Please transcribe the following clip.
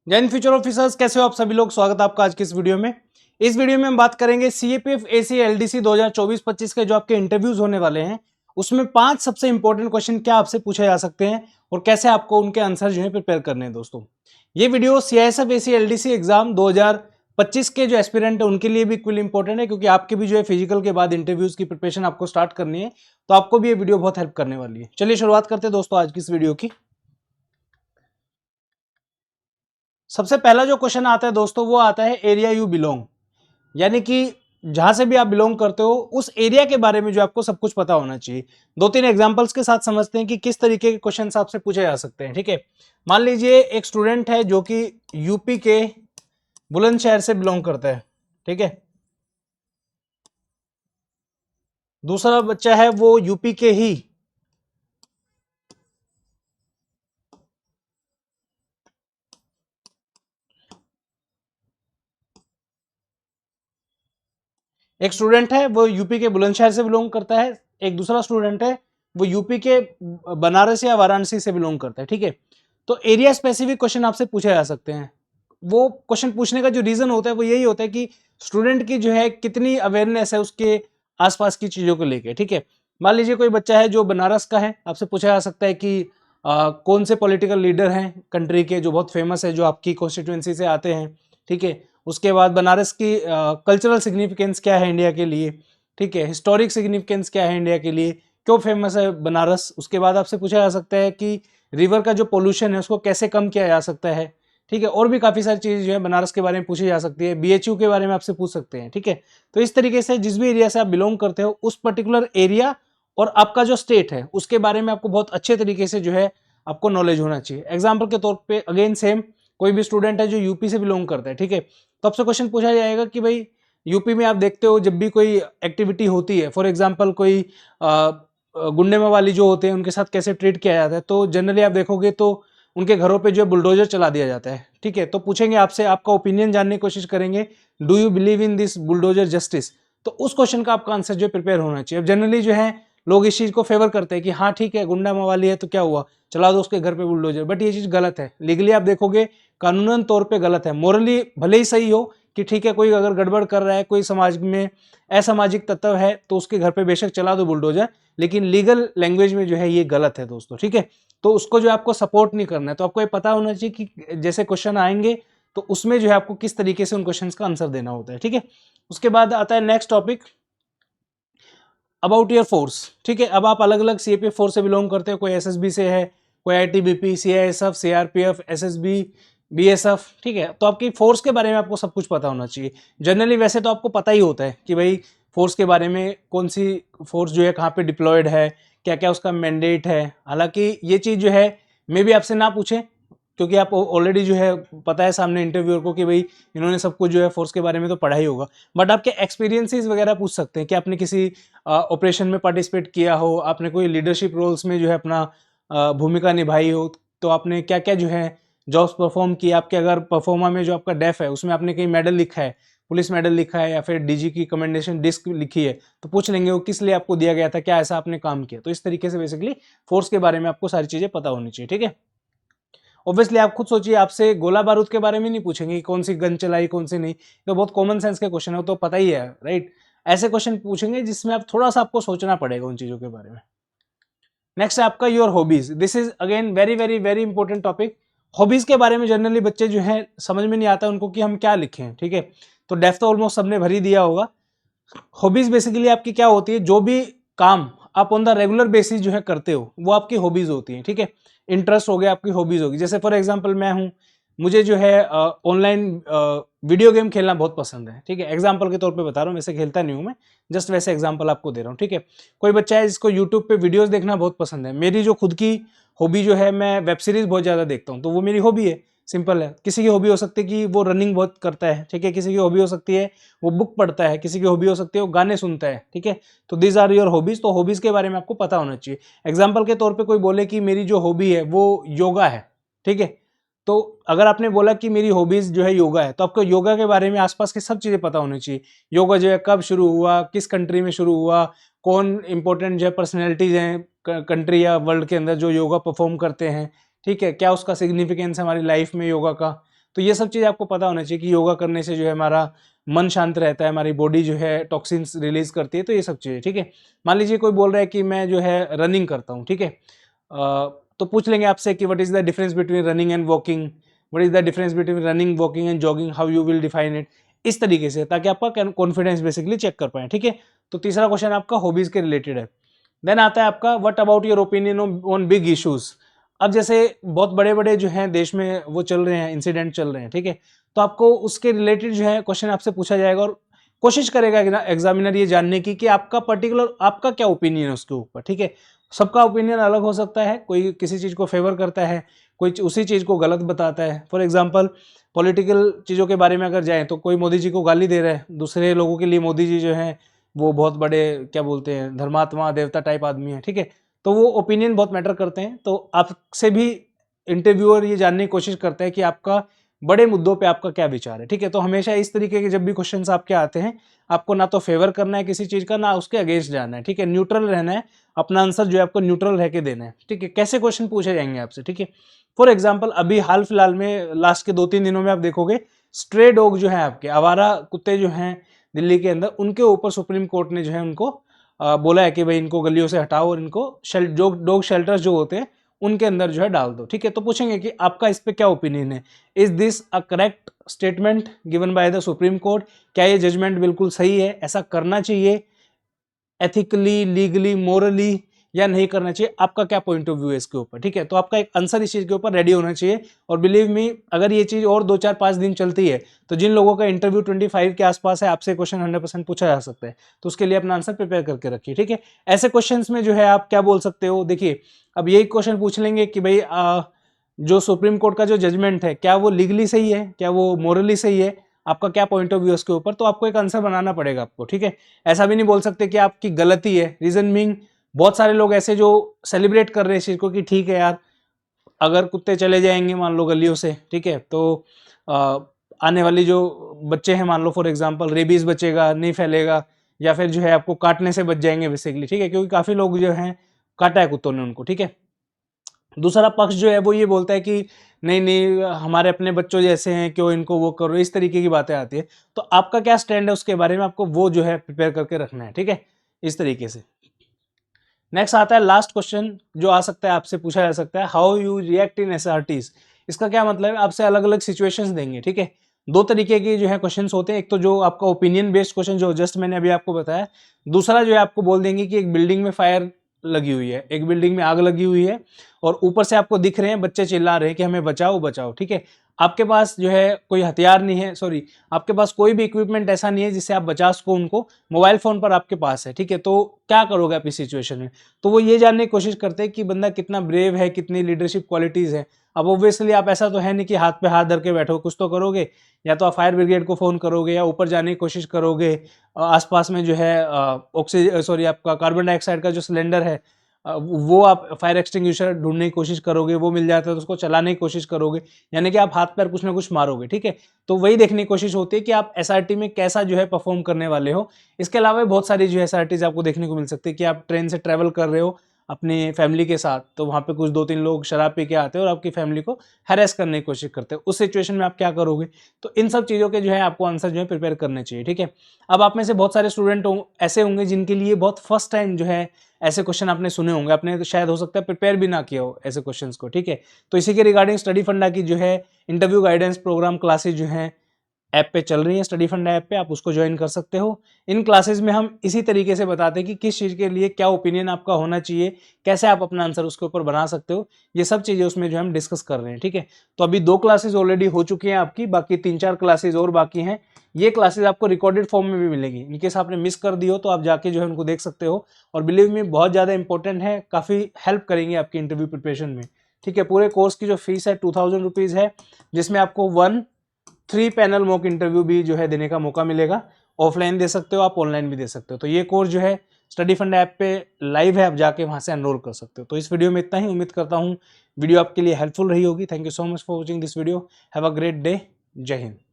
Jain future officers, कैसे हो आप सभी लोग। स्वागत है आपका आज की इस वीडियो में। इस वीडियो में हम बात करेंगे सीएपीएफ एसी एलडीसी 2024-25 के जो आपके इंटरव्यूज होने वाले हैं, उसमें 5 सबसे इंपॉर्टेंट क्वेश्चन क्या आपसे पूछे जा सकते हैं और कैसे आपको उनके आंसर जो है प्रिपेयर करने हैं। दोस्तों, ये video CISF AC LDC exam 2025 के जो एस्पिरेंट है उनके लिए भी इक्वली इंपॉर्टेंट है, क्योंकि आपके भी जो है फिजिकल के बाद इंटरव्यूज की प्रिपरेशन आपको स्टार्ट करनी है, तो आपको भी ये वीडियो बहुत हेल्प करने वाली है। चलिए शुरुआत करते हैं दोस्तों आज की इस वीडियो की। सबसे पहला जो क्वेश्चन आता है दोस्तों, वो आता है एरिया यू बिलोंग, यानी कि जहां से भी आप बिलोंग करते हो उस एरिया के बारे में जो आपको सब कुछ पता होना चाहिए। 2-3 एग्जांपल्स के साथ समझते हैं कि किस तरीके के क्वेश्चंस आपसे पूछे जा सकते हैं। ठीक है, मान लीजिए एक स्टूडेंट है जो कि यूपी के बुलंदशहर से बिलोंग करता है। ठीक है, दूसरा बच्चा है वो यूपी के ही एक स्टूडेंट है वो यूपी के बुलंदशहर से बिलोंग करता है, एक दूसरा स्टूडेंट है वो यूपी के बनारस या वाराणसी से बिलोंग करता है। ठीक है, तो एरिया स्पेसिफिक क्वेश्चन आपसे पूछे जा सकते हैं। वो क्वेश्चन पूछने का जो रीजन होता है वो यही होता है कि स्टूडेंट की जो है कितनी अवेयरनेस है उसके आसपास की चीजों को लेके। ठीक है, मान लीजिए कोई बच्चा है जो बनारस का है, आपसे पूछा जा सकता है कि कौन से पॉलिटिकल लीडर हैं कंट्री के जो बहुत फेमस है, जो आपकी कॉन्स्टिट्यूएंसी से आते हैं। ठीक है, उसके बाद बनारस की कल्चरल सिग्निफिकेंस क्या है इंडिया के लिए। ठीक है, हिस्टोरिक सिग्निफिकेंस क्या है इंडिया के लिए, क्यों फेमस है बनारस। उसके बाद आपसे पूछा जा सकता है कि रिवर का जो पोल्यूशन है उसको कैसे कम किया जा सकता है। ठीक है, और भी काफी सारी चीजें जो है बनारस के बारे में पूछी जा सकती है। बीएचयू के बारे में आपसे पूछ सकते हैं। ठीक है, तो इस तरीके से जिस भी एरिया से आप बिलोंग करते हो उस पर्टिकुलर एरिया और आपका जो स्टेट है उसके बारे में आपको बहुत अच्छे तरीके से जो है आपको नॉलेज होना चाहिए। एग्जाम्पल के तौर पर अगेन सेम, कोई भी स्टूडेंट है जो यूपी से बिलोंग करता है, ठीक है, तो आपसे क्वेश्चन पूछा जाएगा कि भाई यूपी में आप देखते हो जब भी कोई एक्टिविटी होती है, फॉर एग्जांपल कोई गुंडे मवाली जो होते हैं उनके साथ कैसे ट्रीट किया जाता है, तो जनरली आप देखोगे तो उनके घरों पे जो है बुलडोजर चला दिया जाता है। ठीक है, तो पूछेंगे आपसे, आपका ओपिनियन जानने की कोशिश करेंगे, do you believe in this bulldozer justice. तो उस क्वेश्चन का आपका आंसर जो प्रिपेयर होना चाहिए। अब जनरली जो है लोग इस चीज को फेवर करते हैं कि हाँ ठीक है, गुंडा मवाली है तो क्या हुआ, चला दो उसके घर पे बुलडोजर, बट ये चीज गलत है। लीगली आप देखोगे कानूनन तौर पे गलत है। मोरली भले ही सही हो कि ठीक है, कोई अगर गड़बड़ कर रहा है, कोई समाज में असामाजिक तत्व है तो उसके घर पे बेशक चला दो बुलडोजर, लेकिन लीगल लैंग्वेज में जो है ये गलत है दोस्तों। ठीक है, तो उसको जो आपको सपोर्ट नहीं करना है। तो आपको ये पता होना चाहिए कि जैसे क्वेश्चन आएंगे तो उसमें जो है आपको किस तरीके से उन क्वेश्चंस का आंसर देना होता है। ठीक है, उसके बाद आता है next topic, about your force. ठीक है, अब आप अलग अलग सीएपीएफ फोर्स से बिलोंग करते हो, कोई एसएसबी से है, कोई ITBP, CISF, CRPF, SSB, BSF. ठीक है, तो आपकी फोर्स के बारे में आपको सब कुछ पता होना चाहिए। जनरली वैसे तो आपको पता ही होता है कि भाई फोर्स के बारे में, कौन सी फोर्स जो है कहाँ पे डिप्लॉयड है, क्या क्या उसका मैंडेट है। हालांकि ये चीज़ जो है मे भी आपसे ना पूछे, क्योंकि आप ऑलरेडी जो है पता है सामने इंटरव्यूअर को कि भाई इन्होंने सब कुछ जो है फोर्स के बारे में तो पढ़ा ही होगा, बट आपके एक्सपीरियंसेस वगैरह पूछ सकते हैं कि आपने किसी ऑपरेशन में पार्टिसिपेट किया हो, आपने कोई लीडरशिप रोल्स में जो है अपना भूमिका निभाई हो, तो आपने क्या क्या जो है जॉब्स परफॉर्म किया। आपके अगर परफॉर्मा में जो आपका डेफ है उसमें आपने कहीं मेडल लिखा है, पुलिस मेडल लिखा है या फिर डीजी की कमेंडेशन डिस्क लिखी है, तो पूछ लेंगे वो किस लिए आपको दिया गया था, क्या ऐसा आपने काम किया। तो इस तरीके से बेसिकली फोर्स के बारे में आपको सारी चीजें पता होनी चाहिए। ठीक है, ऑब्वियसली आप खुद सोचिए, आपसे गोला बारूद के बारे में नहीं पूछेंगे कौन सी गन चलाई कौन सी नहीं, तो बहुत कॉमन सेंस के क्वेश्चन है, तो पता ही है, राइट। ऐसे क्वेश्चन पूछेंगे जिसमें आप थोड़ा सा आपको सोचना पड़ेगा उन चीजों के बारे में। नेक्स्ट है आपका your hobbies. This is again very very very important topic. Hobbies के बारे में जनरली बच्चे जो है समझ में नहीं आता उनको कि हम क्या लिखें। ठीक है, तो डेफ तो ऑलमोस्ट सबने भर ही दिया होगा। हॉबीज बेसिकली आपकी क्या होती है, जो भी काम आप ऑन द रेगुलर बेसिस जो है करते हो वो आपकी हॉबीज होती हैं। ठीक है, इंटरेस्ट हो गया आपकी हॉबीज होगी। जैसे फॉर एग्जांपल मैं हूं, मुझे जो है ऑनलाइन वीडियो गेम खेलना बहुत पसंद है। ठीक है, एग्जांपल के तौर पे बता रहा हूँ, वैसे खेलता नहीं हूं मैं, जस्ट वैसे एग्जांपल आपको दे रहा हूँ। ठीक है, कोई बच्चा है जिसको यूट्यूब पे वीडियोस देखना बहुत पसंद है। मेरी जो खुद की हॉबी जो है, मैं वेब सीरीज बहुत ज्यादा देखता हूँ, तो वो मेरी हॉबी है। सिंपल है। किसी की हॉबी हो सकती है कि वो रनिंग बहुत करता है। ठीक है, किसी की हॉबी हो सकती है वो बुक पढ़ता है, किसी की हॉबी हो सकती है वो गाने सुनता है। ठीक है, तो दीज आर योर हॉबीज। तो हॉबीज के बारे में आपको पता होना चाहिए। एग्जाम्पल के तौर पे कोई बोले कि मेरी जो हॉबी है वो योगा है, ठीक है, तो अगर आपने बोला कि मेरी हॉबीज जो है योगा है, तो आपको योगा के बारे में आसपास की सब चीजें पता होनी चाहिए। योगा जो है कब शुरू हुआ, किस कंट्री में शुरू हुआ, कौन इंपॉर्टेंट जो है पर्सनैलिटीज हैं कंट्री या वर्ल्ड के अंदर जो योगा परफॉर्म करते हैं। ठीक है, क्या उसका सिग्निफिकेंस है हमारी लाइफ में योगा का। तो तो ये सब चीज़ आपको पता होना चाहिए कि योगा करने से जो है हमारा मन शांत रहता है, हमारी बॉडी जो है टॉक्सिन्स रिलीज करती है, तो ये सब चीज़ें, ठीक है। मान लीजिए कोई बोल रहा है कि मैं जो है रनिंग करता हूँ, ठीक है, तो पूछ लेंगे आपसे कि what is the difference between running and walking, what is the difference between running, walking and jogging, how you will define it, इस तरीके से, ताकि आपका कॉन्फिडेंस बेसिकली चेक कर पाए, ठीक है। तो तीसरा क्वेश्चन आपका हॉबीज के रिलेटेड है। देन आता है आपका what about your opinion on big issues. अब जैसे बहुत बड़े बड़े जो हैं देश में वो चल रहे हैं, इंसिडेंट चल रहे हैं, ठीक है, तो आपको उसके रिलेटेड जो है क्वेश्चन आपसे पूछा जाएगा और कोशिश करेगा एग्जामिनर ये जानने की कि आपका पर्टिकुलर आपका क्या ओपिनियन है उसके ऊपर, ठीक है। सबका ओपिनियन अलग हो सकता है, कोई किसी चीज़ को फेवर करता है, कोई उसी चीज़ को गलत बताता है। फॉर एग्जांपल पॉलिटिकल चीज़ों के बारे में अगर जाएं तो कोई मोदी जी को गाली दे रहा है, दूसरे लोगों के लिए मोदी जी जो हैं वो बहुत बड़े क्या बोलते हैं धर्मात्मा देवता टाइप आदमी है, ठीक है। तो वो ओपिनियन बहुत मैटर करते हैं। तो आपसे भी इंटरव्यूअर ये जानने की कोशिश करता है कि आपका बड़े मुद्दों पे आपका क्या विचार है, ठीक है। तो हमेशा इस तरीके के जब भी क्वेश्चंस आपके आते हैं, आपको ना तो फेवर करना है किसी चीज़ का, ना उसके अगेंस्ट जाना है, ठीक है। न्यूट्रल रहना है, अपना आंसर जो है आपको न्यूट्रल रह के देना है, ठीक है। कैसे क्वेश्चन पूछे जाएंगे आपसे, ठीक है। फॉर एग्जाम्पल अभी हाल फिलहाल में लास्ट के 2-3 दिनों में आप देखोगे स्ट्रे डॉग जो है आपके आवारा कुत्ते जो हैं दिल्ली के अंदर, उनके ऊपर सुप्रीम कोर्ट ने जो है उनको बोला है कि भाई इनको गलियों से हटाओ और इनको जो डॉग शेल्टर्स जो होते हैं उनके अंदर जो है डाल दो, ठीक है। तो पूछेंगे कि आपका इस पे क्या ओपिनियन है, is this a correct statement given by the supreme court, क्या ये जजमेंट बिल्कुल सही है, ऐसा करना चाहिए एथिकली, लीगली, मोरली, या नहीं करना चाहिए, आपका क्या पॉइंट ऑफ व्यू है इसके ऊपर, ठीक है। तो आपका एक आंसर इस चीज के ऊपर रेडी होना चाहिए। और बिलीव मी अगर ये चीज और 2-4-5 दिन चलती है तो जिन लोगों का इंटरव्यू 25 के आसपास है आपसे क्वेश्चन 100% पूछा जा सकता है, तो उसके लिए अपना आंसर प्रिपेयर करके रखिए, ठीक है। ऐसे क्वेश्चन में जो है आप क्या बोल सकते हो, देखिए अब यही क्वेश्चन पूछ लेंगे कि भाई जो सुप्रीम कोर्ट का जो जजमेंट है क्या वो लीगली सही है, क्या वो मोरली सही है, आपका क्या पॉइंट ऑफ व्यू उसके ऊपर, तो आपको एक आंसर बनाना पड़ेगा आपको, ठीक है। ऐसा भी नहीं बोल सकते कि आपकी गलती है, रीजन बीइंग बहुत सारे लोग ऐसे जो सेलिब्रेट कर रहे हैं इस चीज को कि ठीक है यार अगर कुत्ते चले जाएंगे मान लो गलियों से, ठीक है, तो आने वाली जो बच्चे हैं मान लो फॉर एग्जांपल रेबीज बचेगा, नहीं फैलेगा, या फिर जो है आपको काटने से बच जाएंगे बेसिकली, ठीक है, क्योंकि काफी लोग जो हैं काटा है कुत्तों ने उनको, ठीक है। दूसरा पक्ष जो है वो ये बोलता है कि नहीं नहीं हमारे अपने बच्चों जैसे हैं, क्यों इनको वो करो, इस तरीके की बातें आती है। तो आपका क्या स्टैंड है उसके बारे में आपको वो जो है प्रिपेयर करके रखना है, ठीक है, इस तरीके से। नेक्स्ट आता है लास्ट क्वेश्चन जो आ सकता है आपसे पूछा जा सकता है, हाउ यू रिएक्ट इन एसआरटीज। इसका क्या मतलब है, आपसे अलग अलग सिचुएशंस देंगे, ठीक है। 2 तरीके के जो है क्वेश्चंस होते हैं, एक तो जो आपका ओपिनियन बेस्ड क्वेश्चन जो जस्ट मैंने अभी आपको बताया, दूसरा जो है आपको बोल देंगे कि एक बिल्डिंग में फायर लगी हुई है, एक बिल्डिंग में आग लगी हुई है और ऊपर से आपको दिख रहे हैं बच्चे चिल्ला रहे हैं कि हमें बचाओ बचाओ, ठीक है। आपके पास जो है कोई हथियार नहीं है, सॉरी आपके पास कोई भी इक्विपमेंट ऐसा नहीं है जिससे आप बचा सको उनको, मोबाइल फोन पर आपके पास है, ठीक है। तो क्या करोगे आप इस सिचुएशन में, तो वो ये जानने की कोशिश करते हैं कि बंदा कितना ब्रेव है, कितनी लीडरशिप क्वालिटीज है। अब ऑब्वियसली आप ऐसा तो है नहीं कि हाथ पे हाथ धर के बैठो, कुछ तो करोगे, या तो आप फायर ब्रिगेड को फोन करोगे या ऊपर जाने की कोशिश करोगे, आसपास में जो है ऑक्सीजन सॉरी आपका कार्बन डाइऑक्साइड का जो सिलेंडर है वो आप फायर एक्सटिंग्विशर ढूंढने की कोशिश करोगे, वो मिल जाता है तो उसको चलाने की कोशिश करोगे, यानी कि आप हाथ पैर कुछ ना कुछ मारोगे, ठीक है। तो वही देखने की कोशिश होती है कि आप एसआरटी में कैसा जो है परफॉर्म करने वाले हो। इसके अलावा बहुत सारी जो है एसआरटीज आपको देखने को मिल सकती है कि आप ट्रेन से ट्रैवल कर रहे हो अपनी फैमिली के साथ, तो वहाँ पे कुछ 2-3 लोग शराब पी के आते हैं और आपकी फैमिली को हैरेस करने की कोशिश करते हैं, उस सिचुएशन में आप क्या करोगे। तो इन सब चीज़ों के जो है आपको आंसर जो है प्रिपेयर करने चाहिए, ठीक है। अब आप में से बहुत सारे स्टूडेंट ऐसे होंगे जिनके लिए बहुत फर्स्ट टाइम जो है ऐसे क्वेश्चन आपने सुने होंगे, आपने तो शायद हो सकता है प्रिपेयर भी ना किया हो ऐसे क्वेश्चंस को, ठीक है। तो इसी के रिगार्डिंग स्टडी फंडा की जो है इंटरव्यू गाइडेंस प्रोग्राम क्लासेज जो है ऐप पे चल रही है, स्टडी फंडा ऐप पे आप उसको ज्वाइन कर सकते हो। इन क्लासेस में हम इसी तरीके से बताते हैं कि किस चीज़ के लिए क्या ओपिनियन आपका होना चाहिए, कैसे आप अपना आंसर उसके ऊपर बना सकते हो, ये सब चीज़ें उसमें जो हम डिस्कस कर रहे हैं, ठीक है। तो अभी 2 क्लासेज ऑलरेडी हो चुकी हैं आपकी, बाकी 3-4 क्लासेज और बाकी हैं। ये क्लासेज आपको रिकॉर्डेड फॉर्म में भी मिलेगी, इनकेस आपने मिस कर दी हो तो आप जाके जो है उनको देख सकते हो। और बिलीव मी बहुत ज़्यादा इंपॉर्टेंट है, काफ़ी हेल्प करेंगे आपकी इंटरव्यू प्रिपरेशन में, ठीक है। पूरे कोर्स की जो फीस है 2000 रुपीज़ है, जिसमें आपको 3 पैनल मॉक इंटरव्यू भी जो है देने का मौका मिलेगा। ऑफलाइन दे सकते हो आप, ऑनलाइन भी दे सकते हो। तो ये कोर्स जो है स्टडी फंड ऐप पे लाइव है, आप जाके वहाँ से एनरोल कर सकते हो। तो इस वीडियो में इतना ही, उम्मीद करता हूँ वीडियो आपके लिए हेल्पफुल रही होगी। Thank you so much for watching this video. Have a great day. जय हिंद।